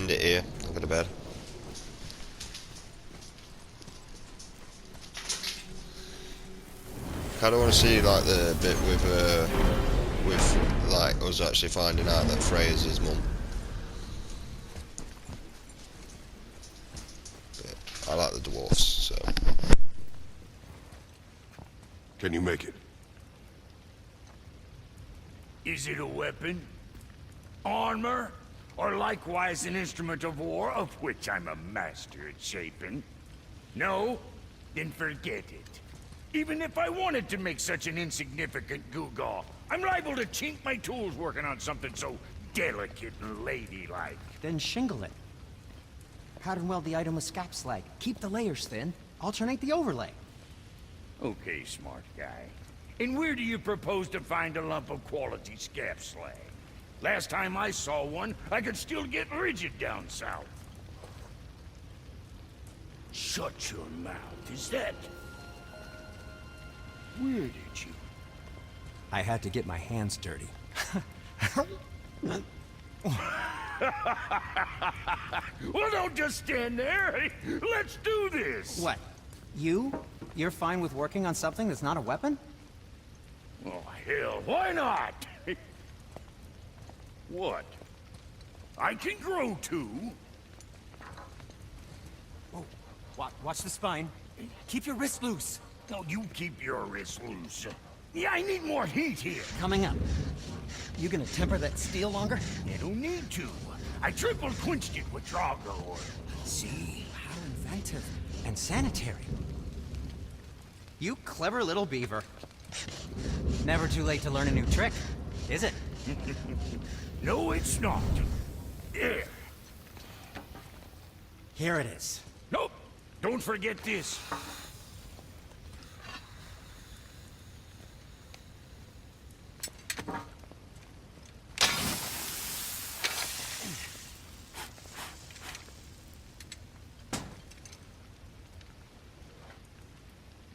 end it here. I'll go to bed. Kinda wanna see like the bit with like us actually finding out that Freya's his mum. But I like the dwarfs, so. Can you make it? Is it a weapon? Armor? Or likewise an instrument of war, of which I'm a master at shaping? No? Then forget it. Even if I wanted to make such an insignificant gewgaw, I'm liable to chink my tools working on something so delicate and ladylike. Then shingle it. Pattern weld the item with scap slag. Keep the layers thin. Alternate the overlay. Okay, smart guy. And where do you propose to find a lump of quality scap slag? Last time I saw one, I could still get rigid down south. Shut your mouth, is that... Where did you... I had to get my hands dirty. Well, don't just stand there. Let's do this. What? You? You're fine with working on something that's not a weapon? Oh, hell, why not? What? I can grow too. Oh, watch the spine. Keep your wrist loose. No, you keep your wrist loose. Yeah, I need more heat here. Coming up. You gonna temper that steel longer? You don't need to. I triple quenched it with Drago oil. See? How inventive. And sanitary. You clever little beaver. Never too late to learn a new trick, is it? No, it's not. There. Here it is. Nope. Don't forget this.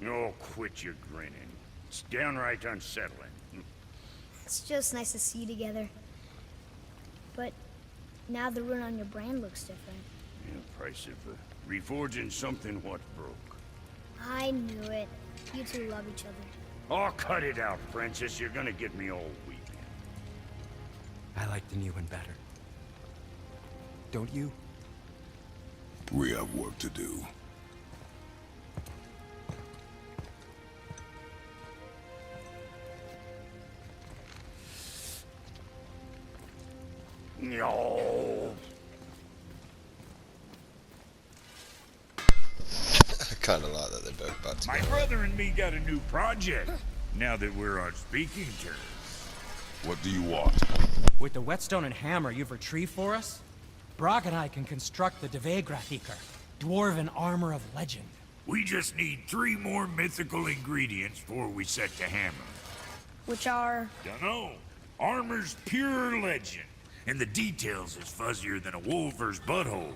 Oh, quit your grinning. It's downright unsettling. It's just nice to see you together. But now the rune on your brand looks different. Yeah, price of reforging something what broke. I knew it. You two love each other. Oh, cut it out, Princess. You're gonna get me all weak. I like the new one better. Don't you? We have work to do. No. I kinda like that they're both bad My together. brother and me got a new project. Now that we're on speaking terms. What do you want? With the whetstone and hammer you've retrieved for us, Brock and I can construct the Dvegrathikar, dwarven armor of legend. We just need 3 more mythical ingredients before we set to hammer. Which are... Dunno. Armor's pure legend. And the details is fuzzier than a wolver's butthole.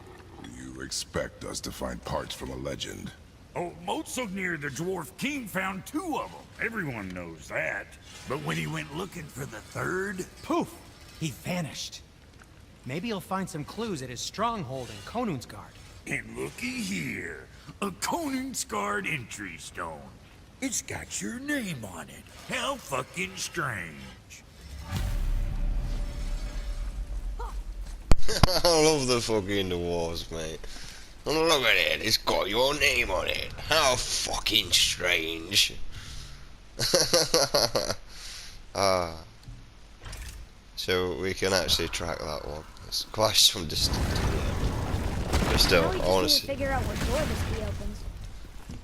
You expect us to find parts from a legend? Oh, Motsognir the Dwarf King found 2 of them. Everyone knows that. But when he went looking for the 3rd... Poof! He vanished. Maybe he'll find some clues at his stronghold in Konunsgard. And looky here. A Koningsgard entry stone. It's got your name on it. How fucking strange. I love the fucking dwarves, mate. And look at it, it's got your name on it. How fucking strange. So we can actually track that one. It's quite some distance. But still, now we I just want need to to see. figure out what door this key opens.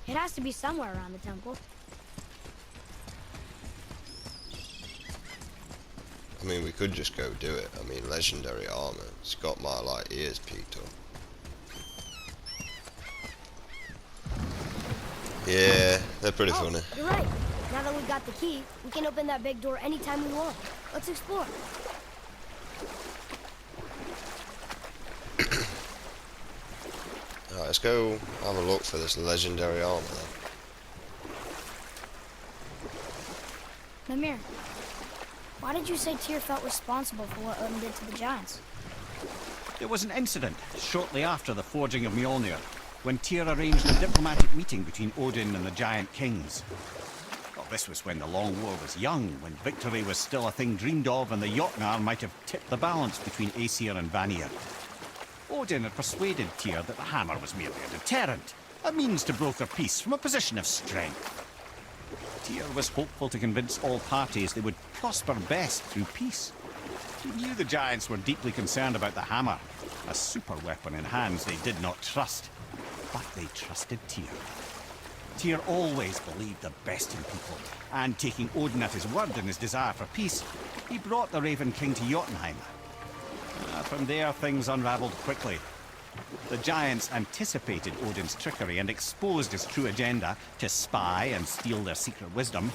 It has to be somewhere around the temple. I mean, we could just go do it. I mean, legendary armor. It's got my, like, ears peaked up. Yeah, they're pretty funny. You're right. Now that we've got the key, we can open that big door anytime we want. Let's explore. Alright, let's go have a look for this legendary armor then. Mimir, why did you say Tyr felt responsible for what Odin did to the giants? There was an incident shortly after the forging of Mjolnir, when Tyr arranged a diplomatic meeting between Odin and the Giant Kings. Well, this was when the Long War was young, when victory was still a thing dreamed of, and the Jotnar might have tipped the balance between Aesir and Vanir. Odin had persuaded Tyr that the hammer was merely a deterrent, a means to broker peace from a position of strength. Tyr was hopeful to convince all parties they would prosper best through peace. He knew the giants were deeply concerned about the hammer, a super weapon in hands they did not trust. But they trusted Tyr. Tyr always believed the best in people, and taking Odin at his word in his desire for peace, he brought the Raven King to Jotunheim. From there, things unraveled quickly. The giants anticipated Odin's trickery and exposed his true agenda to spy and steal their secret wisdom.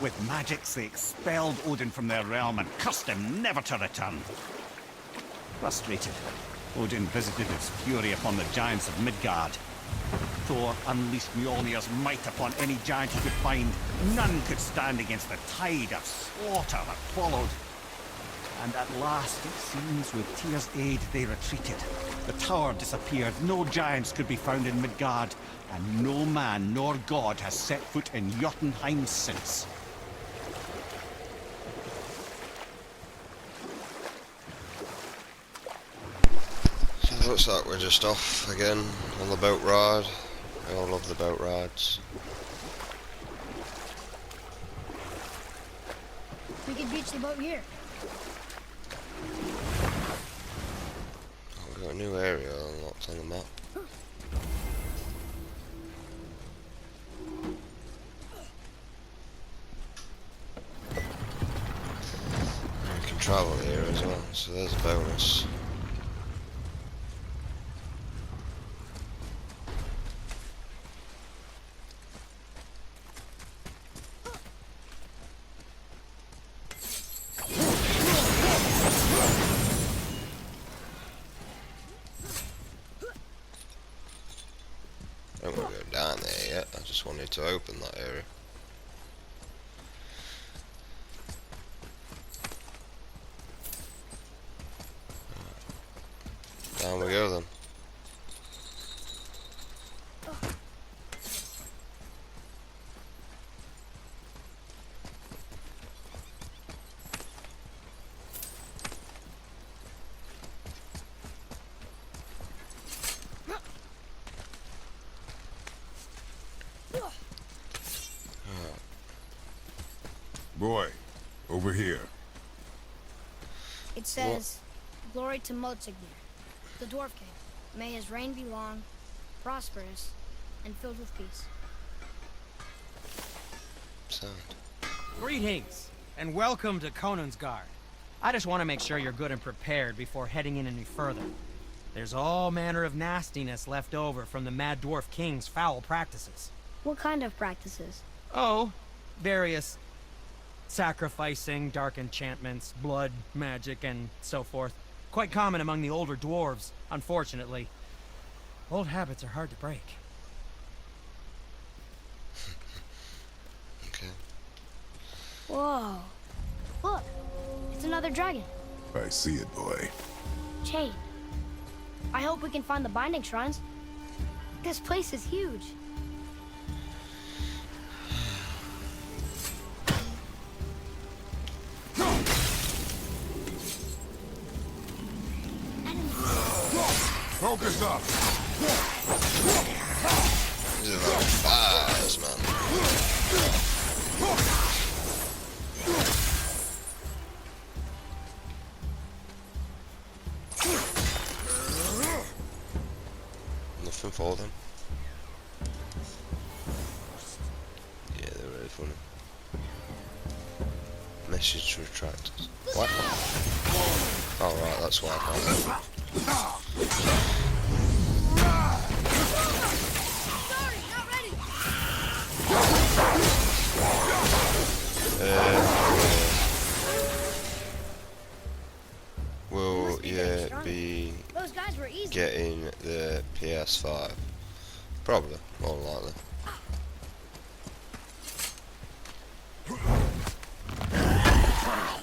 With magics, they expelled Odin from their realm and cursed him never to return. Frustrated, Odin visited his fury upon the giants of Midgard. Thor unleashed Mjolnir's might upon any giant he could find. None could stand against the tide of slaughter that followed. And at last, it seems, with Tyr's aid, they retreated. The tower disappeared, no giants could be found in Midgard, and no man nor god has set foot in Jotunheim since. So it looks like we're just off again on the boat ride. I all love the boat rides. We could beach the boat here. We've got a new area unlocked on the map. We can travel here as well, so there's a bonus. I don't want to go down there yet, I just wanted to open that area. Down we go then. Boy, over here. It says, "Glory to Motsignir, the Dwarf King. May his reign be long, prosperous, and filled with peace." Sound. Greetings, and welcome to Konungsgard. I just want to make sure you're good and prepared before heading in any further. There's all manner of nastiness left over from the Mad Dwarf King's foul practices. What kind of practices? Oh, various sacrificing, dark enchantments, blood, magic, and so forth. Quite common among the older dwarves, unfortunately. Old habits are hard to break. Okay. Whoa. Look, it's another dragon. I see it, boy. Chain. I hope we can find the binding shrines. This place is huge. Focus up! These are like fires, man. Nothing for them. Yeah, they're really funny. Message retractors. What? Oh right, that's why I can't. Sorry, not ready. Will you be Those guys were easy. getting the PS5? Probably, more than likely.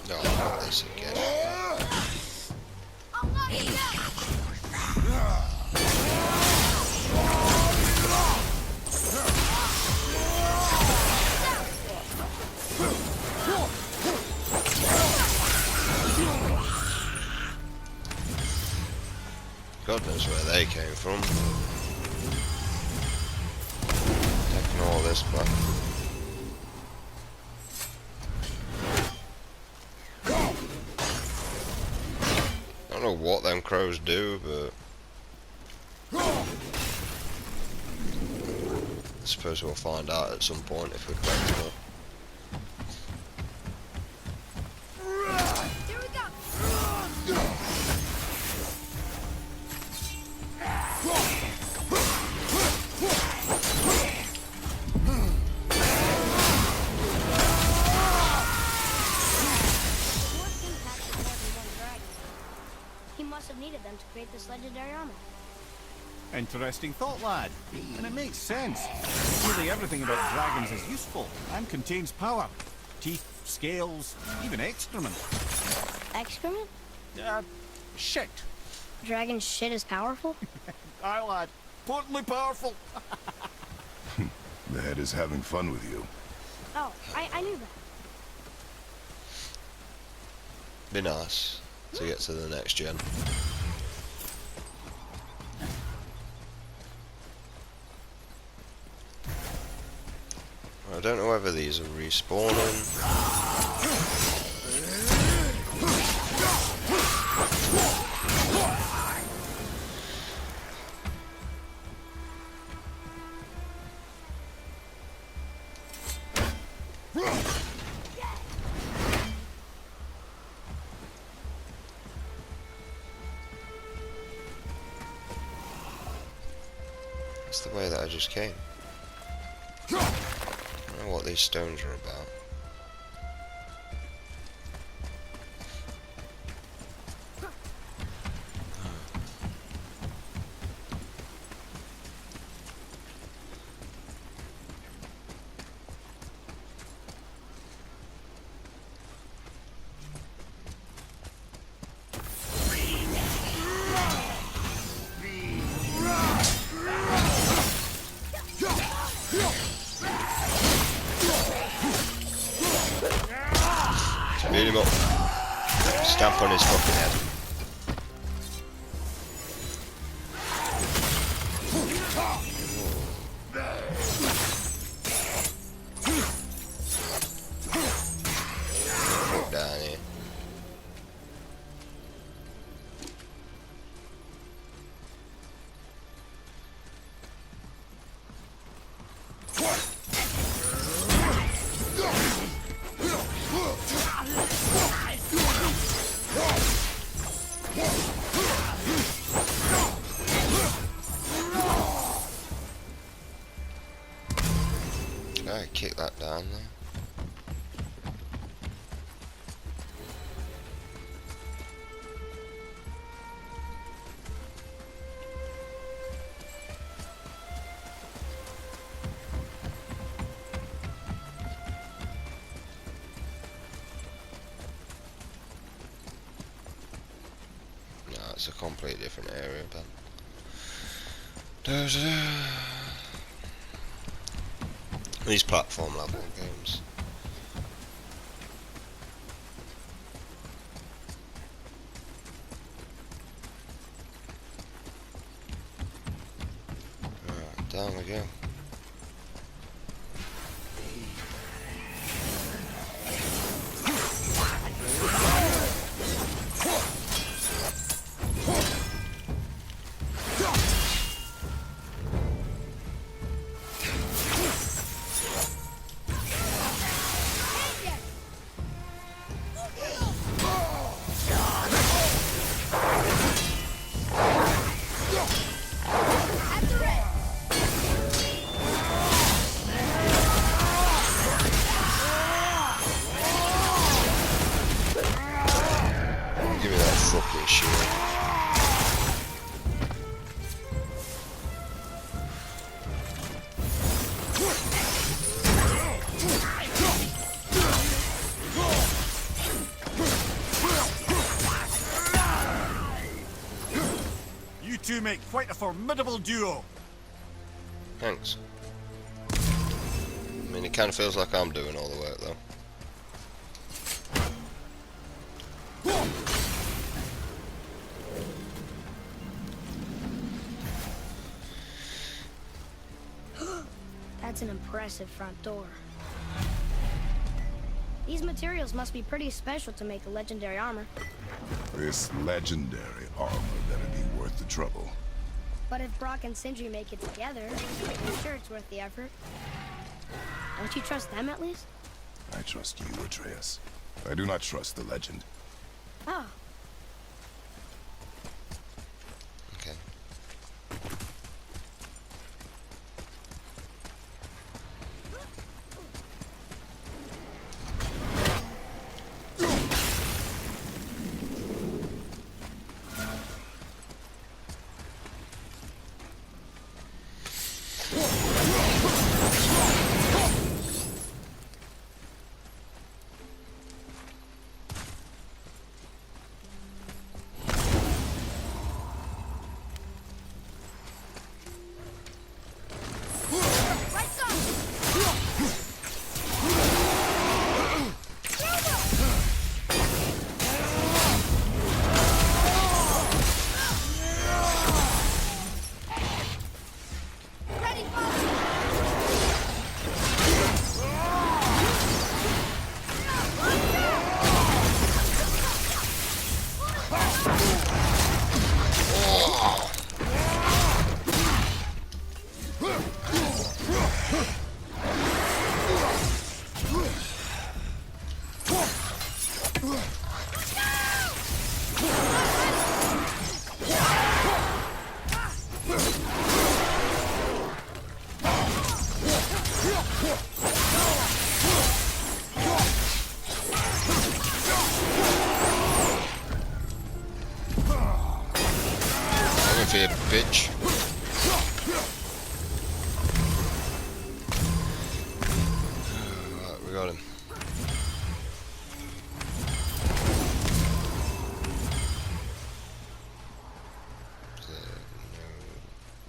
No, not this again. God knows where they came from. Taking all this back. I don't know what them crows do, but I suppose we'll find out at some point if we collect them. Here we go. Dwarf King captured more than one dragon. He must have needed them to create this legendary armor. Interesting thought, lad. And it makes sense. Nearly everything about dragons is useful and contains power. Teeth, scales, even excrement. Excrement? Shit. Dragon shit is powerful? Aye, lad. Potently powerful. The head is having fun with you. Oh, I knew that. Be nice to get to the next gen. I don't know whether these are respawning. It's the way that I just came. I don't know what these stones are about. Beat him up. Stamp on his fucking head. Fuck down here. Alright, kick that down there. No, it's a completely different area, but these platform level games. Alright, down we go. You two make quite a formidable duo. Thanks. I mean, it kind of feels like I'm doing all the work, though. That's an impressive front door. These materials must be pretty special to make a legendary armor. This legendary armor better be worth the trouble. But if Brock and Sindri make it together, I'm sure it's worth the effort. Don't you trust them at least? I trust you, Atreus. I do not trust the legend. Oh, Okay. Here, bitch. Right, we got him. Is there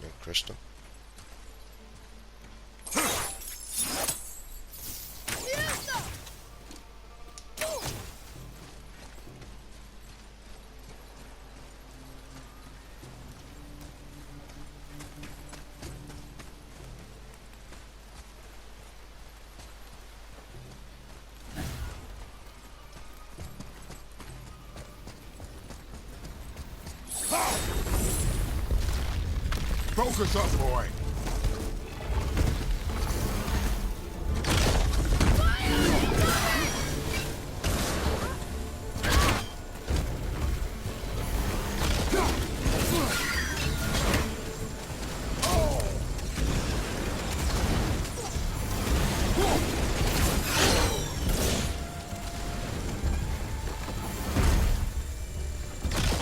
no crystal? Focus up, boy!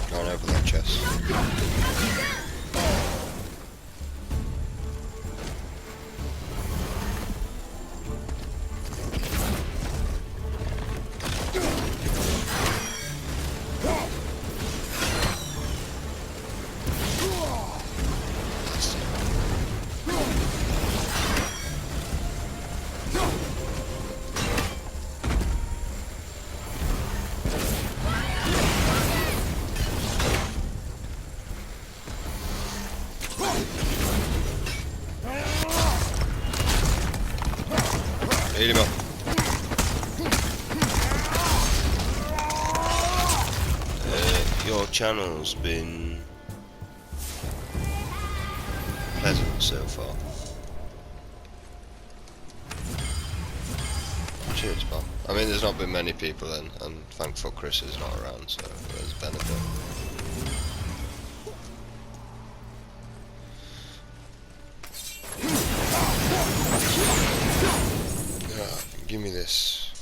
Can't open that chest. Eat him up. Your channel's been pleasant so far. Cheers, pal. I mean, there's not been many people in, and thankful Chris is not around, so there's benefit. Give me this.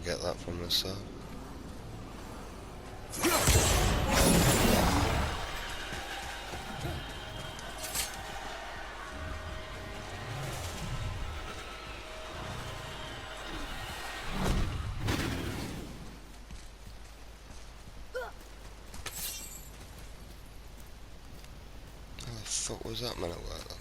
get that from this side. How the fuck was that meant to work then?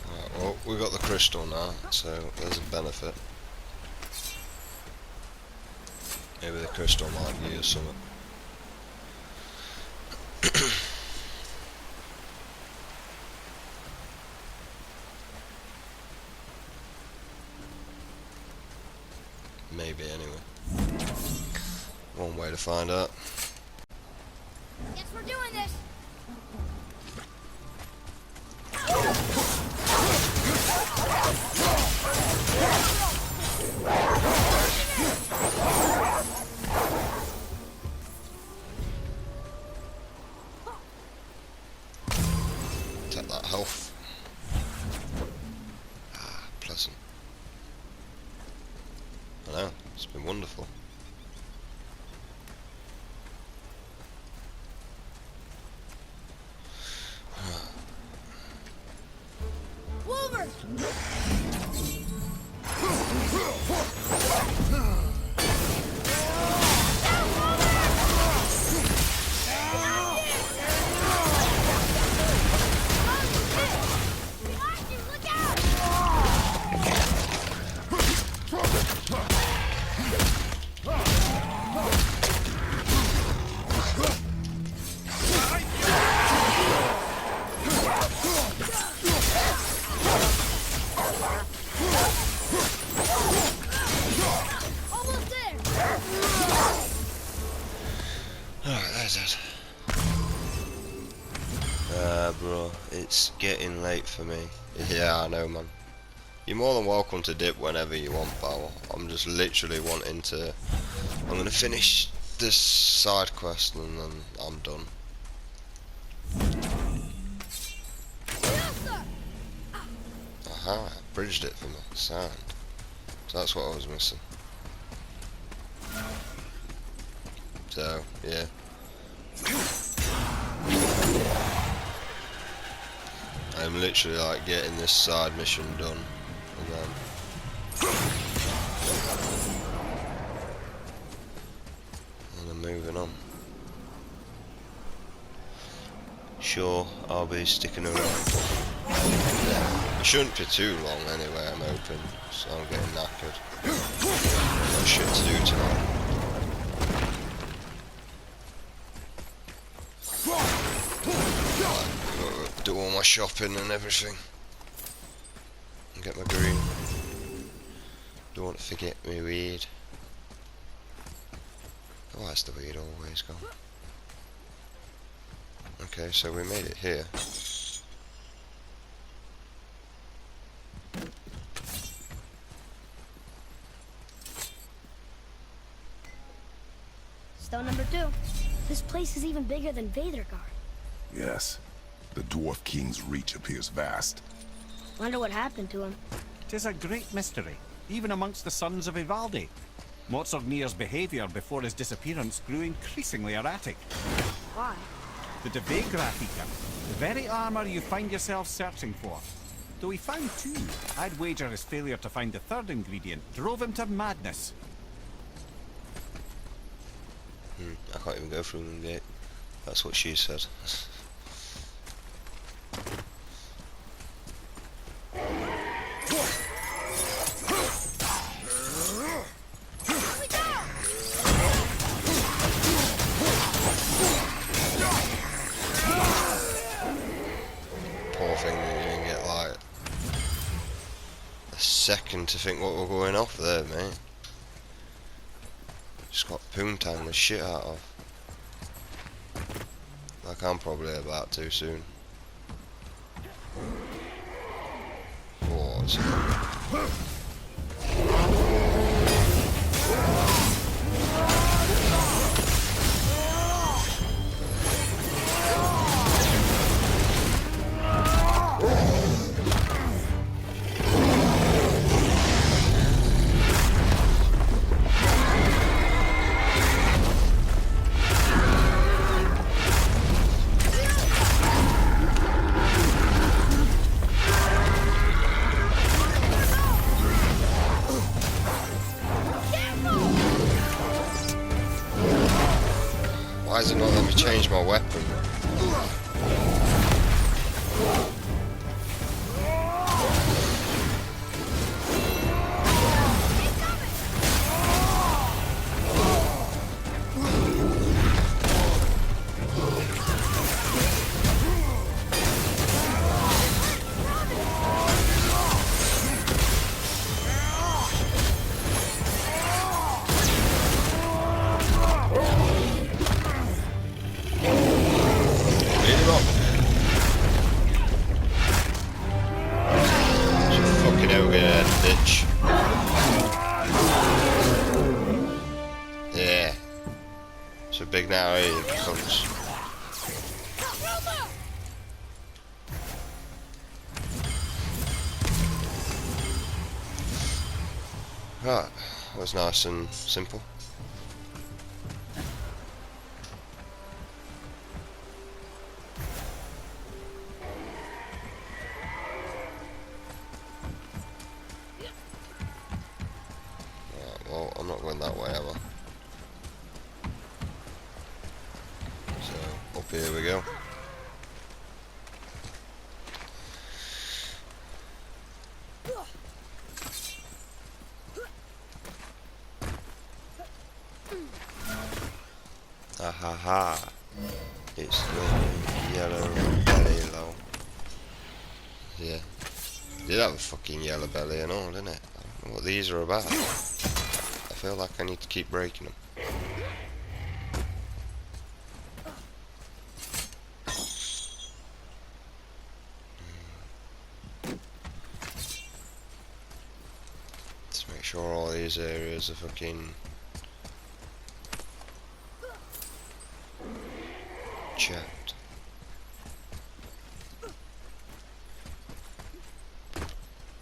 Right, well, we got the crystal now, so there's a benefit. Maybe the crystal might give us something. Maybe anyway. One way to find out. Guess we're doing this. Take that health. Ah, pleasant. I know, it's been wonderful. Wolver! Look out! Almost there! Alright, there's it. Bro, it's getting late for me. Yeah, I know, man. You're more than welcome to dip whenever you want, pal. I'm just literally wanting to... I'm gonna finish this side quest and then I'm done. Aha, bridged it for me. Sound. So that's what I was missing. So, yeah. I'm literally like getting this side mission done and I'm moving on. Sure, I'll be sticking around. It shouldn't be too long anyway, I'm hoping, so I'm getting knackered. Got shit to do tonight. Do all my shopping and everything. And get my green. Don't want to forget my weed. Why is the weed always gone? Okay, so we made it here. Stone number 2. This place is even bigger than Vadergard. Yes. The Dwarf King's reach appears vast. Wonder what happened to him. 'Tis a great mystery, even amongst the sons of Ivaldi. Mozorgnir's behaviour before his disappearance grew increasingly erratic. Why? The Devegrathika, the very armour you find yourself searching for. Though he found 2, I'd wager his failure to find the 3rd ingredient drove him to madness. I can't even go through the gate. That's what she said. Poor thing didn't even get like a second to think what we're going off there, mate. Just got poontang the shit out of. Like I'm probably about to soon. what's it? Why is it not letting me change my weapon? Bitch. Yeah. So big now, he becomes. Right, that was nice and simple. Well, I'm not going that way, am I? So, up here we go. Ah ha ha. It's the yellow belly low. Yeah. Did have a fucking yellow belly and all, didn't it? I don't know what these are about. I feel like I need to keep breaking them. Let's make sure all these areas are fucking checked.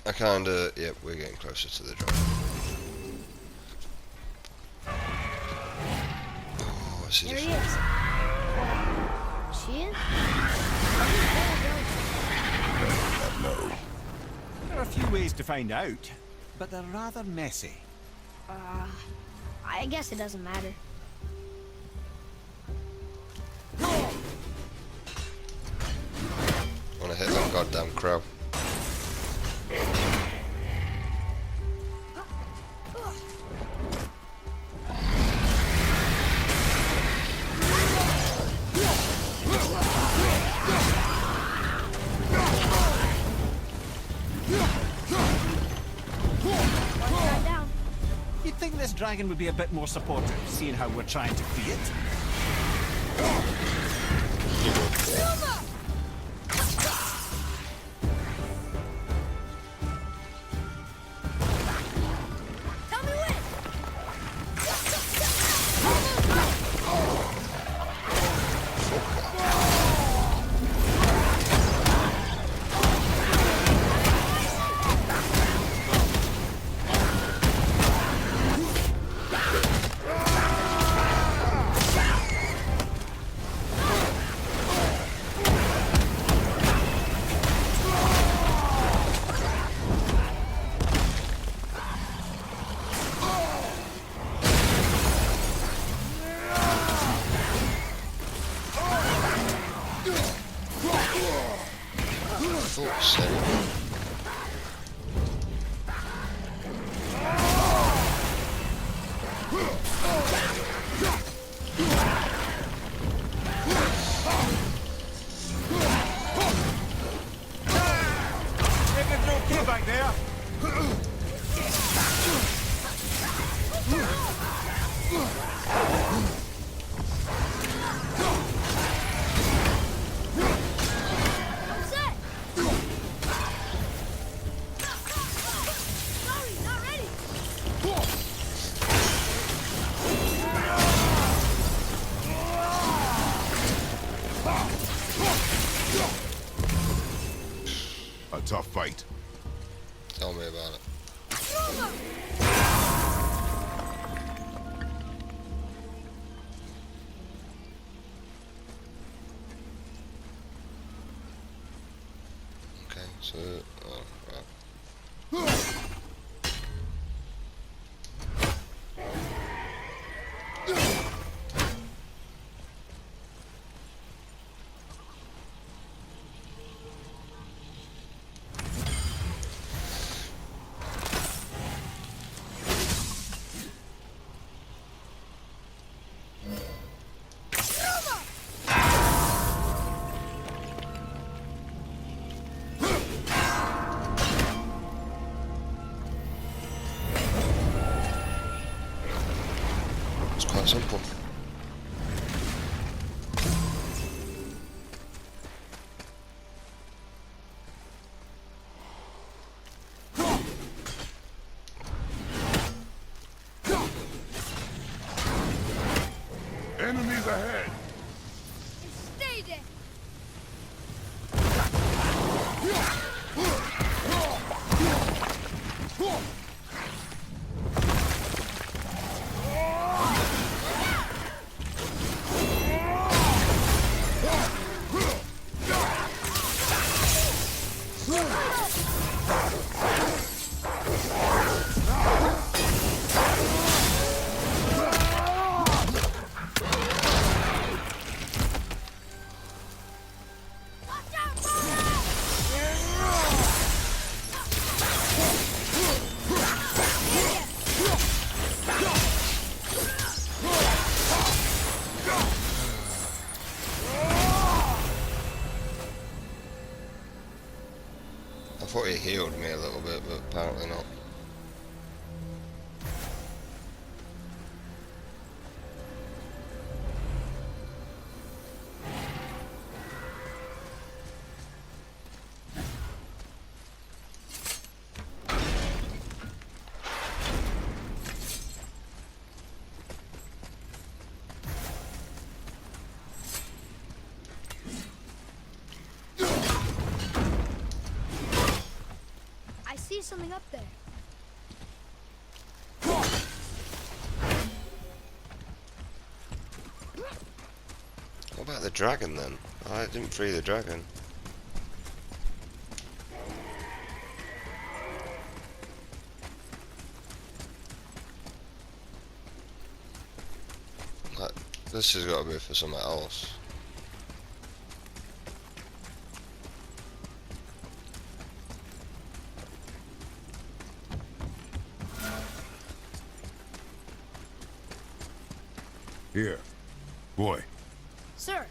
I kinda, yep, we're getting closer to the drop. There he is. She is? No. There are a few ways to find out, but they're rather messy. I guess it doesn't matter. Wanna hit that goddamn crow. You'd think this dragon would be a bit more supportive, seeing how we're trying to free it. Tell me when! Fuck's sake. Everything okay back there? What's that? point. Tell me about it. Okay, so oh right. It's quite simple. Enemies ahead. Stay there. I thought he healed me a little bit, but apparently not. I see something up there. What about the dragon then? I didn't free the dragon. Like, this has got to be for something else. Here. Boy. Sir.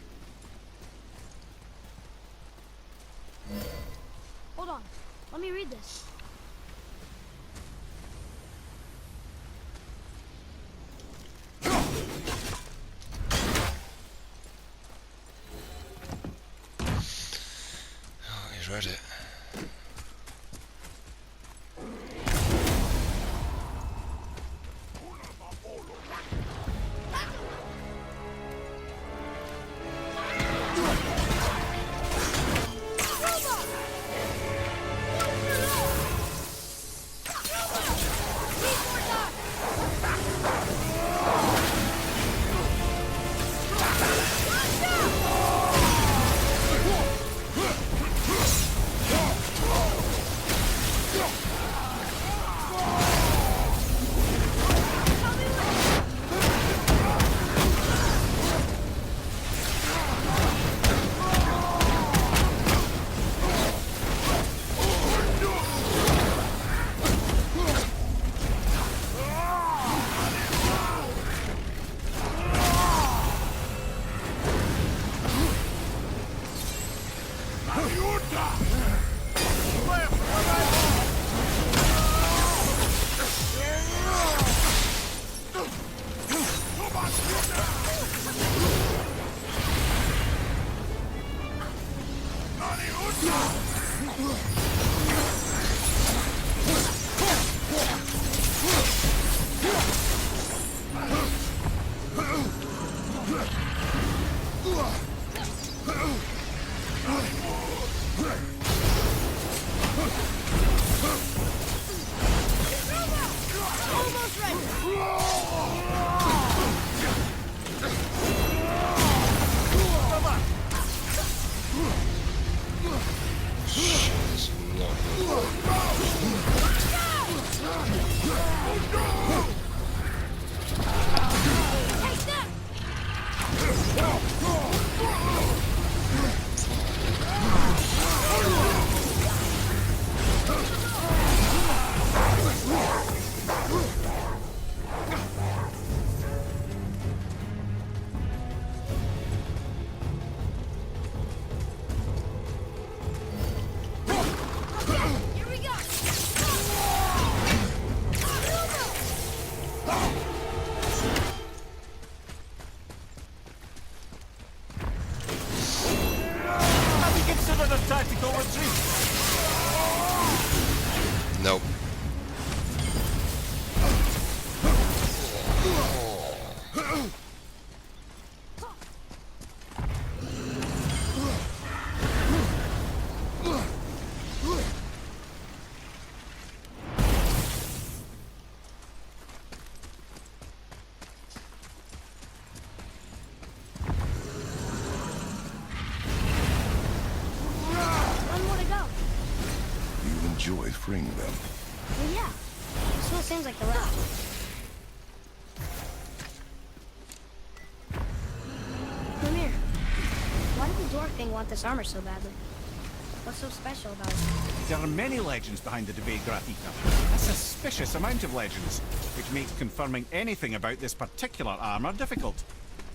Hold on. Let me read this. Oh, he's read it. Nope. One more to go. You enjoy freeing them. Well, yeah. Still seems like the route. Come here. Why did the Dwarf King want this armor so badly? What's so special about it? There are many legends behind the debate Grathita. A suspicious amount of legends, which makes confirming anything about this particular armor difficult.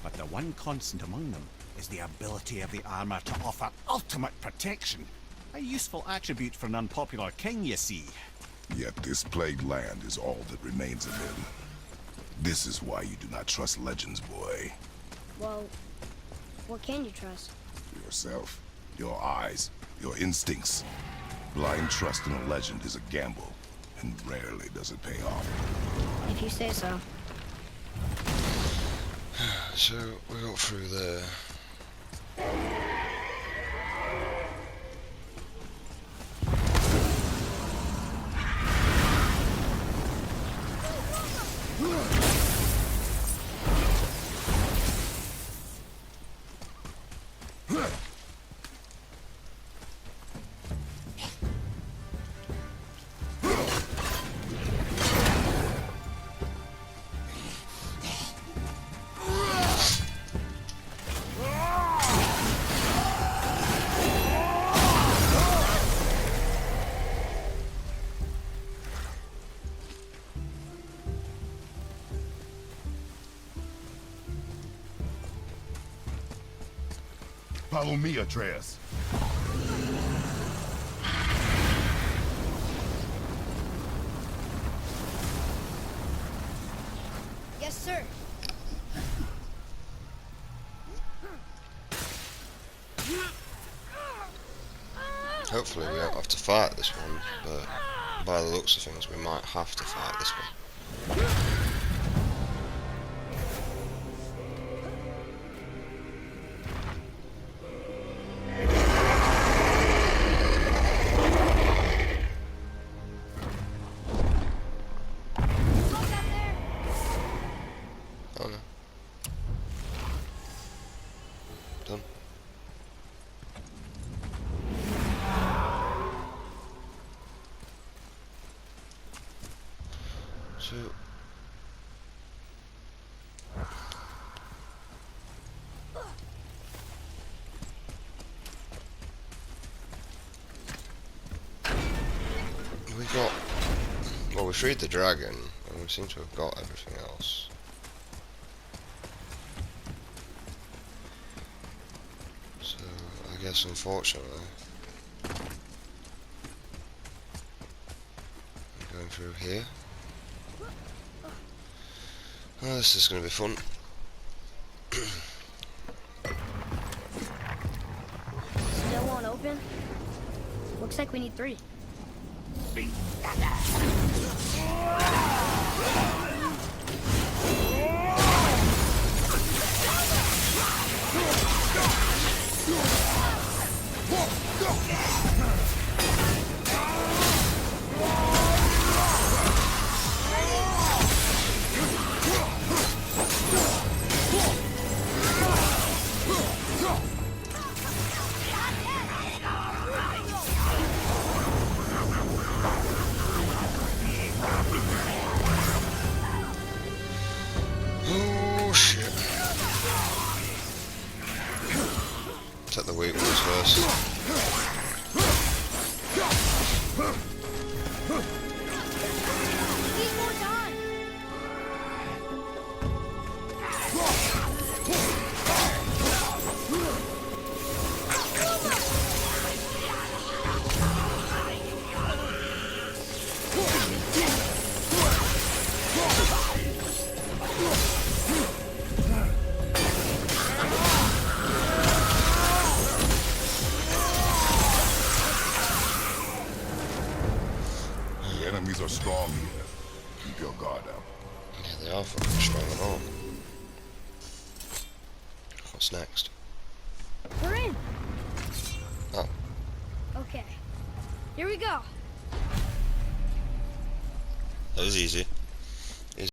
But the one constant among them is the ability of the armor to offer ultimate protection. A useful attribute for an unpopular king, you see. Yet this plagued land is all that remains of him. This is why you do not trust legends, boy. Well, what can you trust? Yourself, your eyes, your instincts. Blind trust in a legend is a gamble, and rarely does it pay off. If you say so. So we got through there. Follow me, Atreus. Yes, sir. Hopefully we don't have to fight this one, but by the looks of things we might have to fight this one. Oh no. Done. So we got, well, we freed the dragon and we seem to have got everything else. So I guess unfortunately I'm going through here. Oh, this is going to be fun. Still won't open? Looks like we need 3. You're strong here. Keep your guard up. Yeah, they are fucking strong and all. What's next? We're in. Oh, Okay. Here we go. that was easy.